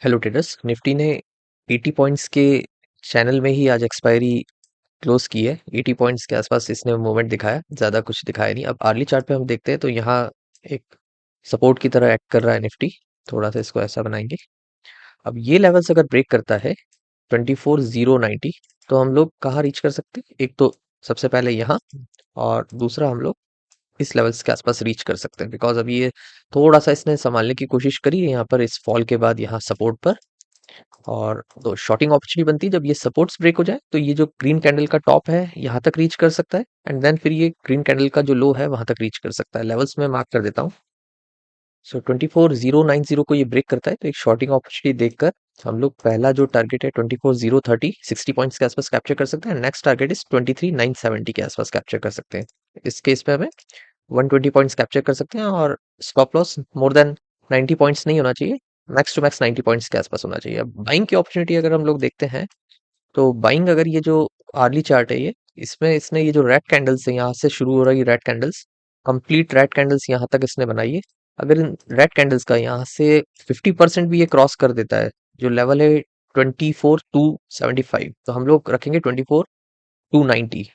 Hello traders. Nifty ने 80 points के channel में ही आज एक्सपायरी क्लोज की है। 80 पॉइंट्स के आसपास इसने मूवमेंट दिखाया, ज़्यादा कुछ दिखाया नहीं। अब आर्ली चार्ट पे हम देखते हैं तो यहाँ एक सपोर्ट की तरह एक्ट कर रहा है निफ्टी। थोड़ा सा इसको ऐसा बनाएंगे। अब ये लेवल्स अगर ब्रेक करता है 24,090, तो हम लोग कहाँ रीच कर सकते हैं? एक तो सबसे पहले यहाँ, और दूसरा हम लोग इस लेवल्स के आसपास रीच कर सकते हैं। बिकॉज अभी ये थोड़ा सा इसने संभालने की कोशिश करी है यहाँ पर, इस फॉल के बाद यहाँ सपोर्ट पर। और तो शॉर्टिंग अपॉर्चुनिटी बनती है जब ये सपोर्ट्स ब्रेक हो जाए, तो ये जो ग्रीन कैंडल का टॉप है यहाँ तक रीच कर सकता है, एंड देन फिर ये ग्रीन कैंडल का जो लो है वहां तक रीच कर सकता है। लेवल्स में मार्क कर देता हूँ। सो 24,090 को ये ब्रेक करता है तो एक शॉर्टिंग अपॉर्चुनिटी देखकर हम लोग पहला जो टारगेट है 24,030 60 पॉइंट्स के आसपास कैप्चर कर सकते हैं। नेक्स्ट टारगेट इज 23,970 के आसपास कैप्चर कर सकते हैं। इस केस पे हमें 120 पॉइंट्स कैप्चर कर सकते हैं, और stop loss more than 90 points नहीं होना चाहिए। मैक्स टू मैक्स 90 पॉइंट्स के आसपास होना चाहिए। अब बाइंग की अपॉर्चुनिटी अगर हम लोग देखते हैं, तो बाइंग अगर ये जो आर्ली चार्ट है, ये इसमें इसने ये जो रेड कैंडल्स है, यहाँ से शुरू हो रही red candles, complete red candles यहाँ तक इसने बनाई है। अगर इन रेड कैंडल्स का यहाँ से 50% भी ये क्रॉस कर देता है, जो लेवल है 24,275, तो हम लोग रखेंगे 24,290।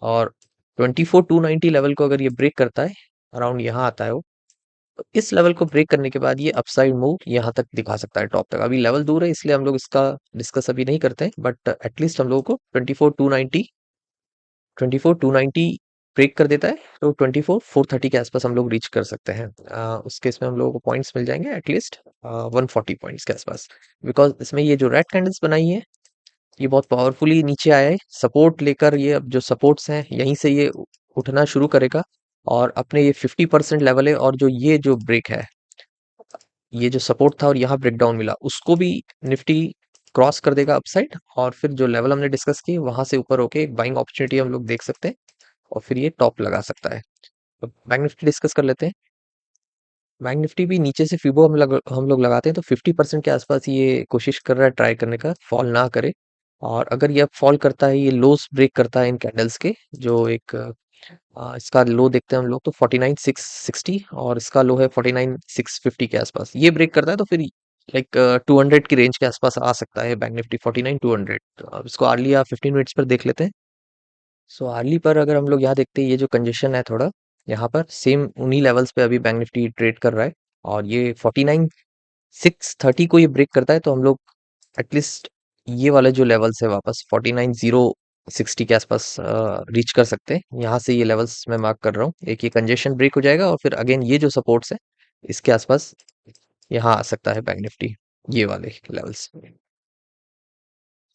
और 24,290 लेवल को अगर ये ब्रेक करता है, अराउंड यहाँ आता है वो, तो इस लेवल को ब्रेक करने के बाद ये अपसाइड मूव यहाँ तक दिखा सकता है, टॉप तक। अभी लेवल दूर है इसलिए हम लोग इसका डिस्कस अभी नहीं करते हैं, बट एटलीस्ट हम लोगों को 24,290 ब्रेक कर देता है तो 24,430 के आसपास हम लोग रीच कर सकते हैं। उस केस में हम लोगों को पॉइंट्स मिल जाएंगे एटलीस्ट 140 पॉइंट्स के आसपास। बिकॉज इसमें ये जो रेड कैंडल्स बनाई है, ये बहुत पावरफुली नीचे आया है सपोर्ट लेकर। ये अब जो सपोर्ट्स हैं यहीं से ये उठना शुरू करेगा, और अपने ये 50% लेवल है, और जो ये जो ब्रेक है, ये जो सपोर्ट था और यहाँ ब्रेकडाउन मिला, उसको भी निफ्टी क्रॉस कर देगा अपसाइड, और फिर जो लेवल हमने डिस्कस किए वहां से ऊपर होके एक बाइंग अपॉर्चुनिटी हम लोग देख सकते हैं, और फिर ये टॉप लगा सकता है। तो बैंक निफ्टी डिस्कस कर लेते हैं। बैंक निफ्टी भी नीचे से फिबो हम लोग लगाते हैं तो 50% के आसपास ये कोशिश कर रहा है ट्राई करने का, फॉल ना करे। और अगर ये फॉल करता है, ये लोस ब्रेक करता है इन कैंडल्स के, जो एक इसका लो देखते हैं हम लोग तो 49,660, और इसका लो है 49,650 के आसपास। ये ब्रेक करता है तो फिर लाइक 200 की रेंज के आसपास आ सकता है बैंक निफ्टी 49,200। तो अब इसको आर्ली या 15 मिनट्स पर देख लेते हैं। सो आर्ली पर अगर हम लोग यहाँ देखते हैं, ये जो कंजेशन है थोड़ा यहाँ पर, सेम उन्हीं लेवल्स पे अभी बैंक निफ्टी ट्रेड कर रहा है, और ये 49,630 को ये ब्रेक करता है तो हम लोग एटलीस्ट ये वाले जो लेवल्स है वापस 49,060 के आसपास रीच कर सकते हैं। यहाँ से ये लेवल्स मैं मार्क कर रहा हूँ। एक ये कंजेशन ब्रेक हो जाएगा, और फिर अगेन ये जो सपोर्ट्स है इसके आसपास यहाँ आ सकता है बैंक निफ्टी, ये वाले लेवल्स।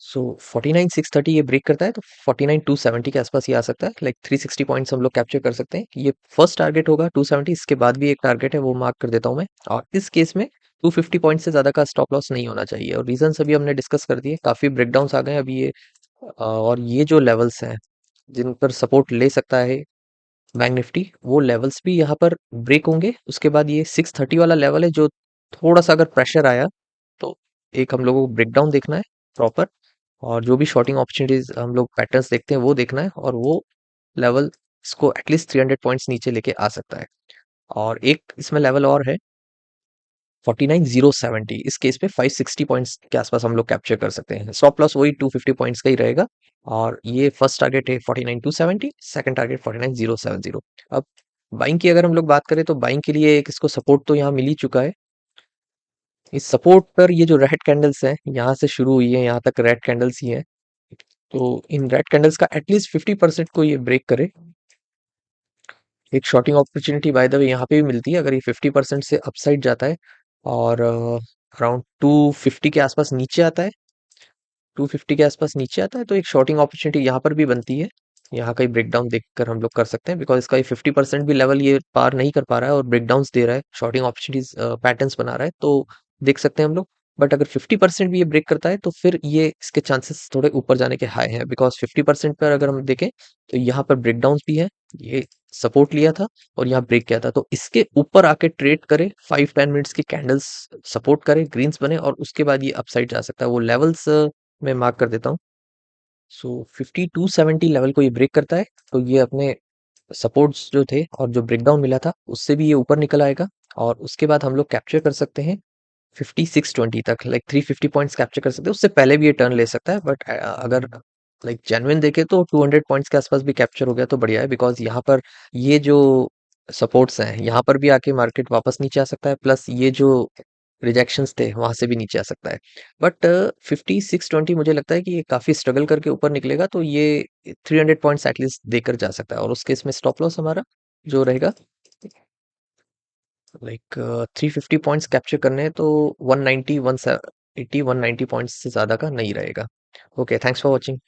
सो 49,630 ये ब्रेक करता है तो 49,270 के आसपास ये आ सकता है। लाइक 360 पॉइंट्स हम लोग कैप्चर कर सकते हैं। ये फर्स्ट टारगेट होगा 270, इसके बाद भी एक टारगेट है वो मार्क कर देता हूँ मैं। और इस केस में 250 पॉइंट से ज्यादा का स्टॉप लॉस नहीं होना चाहिए, और रीजन अभी हमने डिस्कस कर दिए। काफी ब्रेकडाउन्स आ गए अभी ये, और ये जो लेवल्स हैं जिन पर सपोर्ट ले सकता है बैंक निफ्टी, वो लेवल्स भी यहाँ पर ब्रेक होंगे। उसके बाद ये 630 वाला लेवल है, जो थोड़ा सा अगर प्रेशर आया तो एक हम लोगों को ब्रेकडाउन देखना है प्रॉपर, और जो भी शॉर्टिंग अपॉर्चुनिटीज हम लोग पैटर्न्स देखते हैं वो देखना है, और वो लेवल इसको एटलीस्ट 300 पॉइंट्स नीचे लेके आ सकता है। और एक इसमें लेवल और है 49,070, इस केस पे 560 पॉइंट्स के आसपास हम लोग कैप्चर कर सकते हैं। स्टॉप लॉस वही 250 पॉइंट्स का ही रहेगा, और ये फर्स्ट टारगेट है 49,270, सेकंड टारगेट 49,070। अब बाइंग की अगर हम लोग बात करें तो बाइंग के लिए एक इसको सपोर्ट तो यहाँ मिल ही चुका है। इस सपोर्ट पर ये जो रेड कैंडल्स हैं यहाँ से शुरू हुई है, यहाँ तक रेड कैंडल्स ही हैं, तो इन रेड कैंडल्स का एटलीस्ट 50% को ये ब्रेक करे। एक shorting opportunity by the way यहाँ पे भी मिलती है अगर ये 50% से अपसाइड जाता है, और अराउंड 250 के आसपास नीचे आता है, 250 के आसपास नीचे आता है, तो एक शॉर्टिंग अपॉर्चुनिटी यहाँ पर भी बनती है। यहाँ का ही ब्रेकडाउन देखकर हम लोग कर सकते हैं, बिकॉज इसका ये 50% भी लेवल ये पार नहीं कर पा रहा है और ब्रेकडाउन्स दे रहा है, शॉर्टिंग अपॉर्चुनिटीज पैटर्न्स बना रहा है, तो देख सकते हैं हम लोग। बट अगर 50% भी ये ब्रेक करता है तो फिर ये इसके चांसेस थोड़े ऊपर जाने के हाई हैं, बिकॉज 50% पर अगर हम देखें तो यहाँ पर ब्रेकडाउन्स भी है। ये सपोर्ट लिया था और यहाँ ब्रेक किया था, तो इसके ऊपर आके ट्रेड करे, 5-10 मिनट्स की कैंडल्स सपोर्ट करे, ग्रीन्स बने, और उसके बाद ये अपसाइड जा सकता है। वो लेवल्स मैं मार्क कर देता हूँ। सो 5270 लेवल को ये ब्रेक करता है तो ये अपने सपोर्ट्स जो थे और जो ब्रेकडाउन मिला था उससे भी ये ऊपर निकल आएगा, और उसके बाद हम लोग कैप्चर कर सकते हैं 5620 तक, लाइक 350 पॉइंट्स कैप्चर कर सकते हैं। उससे पहले भी ये टर्न ले सकता है, बट अगर लाइक जेन्युइन देखे तो 200 पॉइंट्स के आसपास भी कैप्चर हो गया तो बढ़िया है, बिकॉज यहाँ पर ये जो सपोर्ट्स हैं यहाँ पर भी आके मार्केट वापस नीचे आ सकता है, प्लस ये जो रिजेक्शंस थे वहां से भी नीचे आ सकता है। बट 5620 मुझे लगता है कि ये काफी स्ट्रगल करके ऊपर निकलेगा, तो ये 300 पॉइंट्स एटलीस्ट देकर जा सकता है, और उस केस में स्टॉप लॉस हमारा जो रहेगा लाइक 350 पॉइंट्स कैप्चर करने हैं, तो 190 180 190 पॉइंट्स से ज्यादा का नहीं रहेगा। Okay, thanks for watching.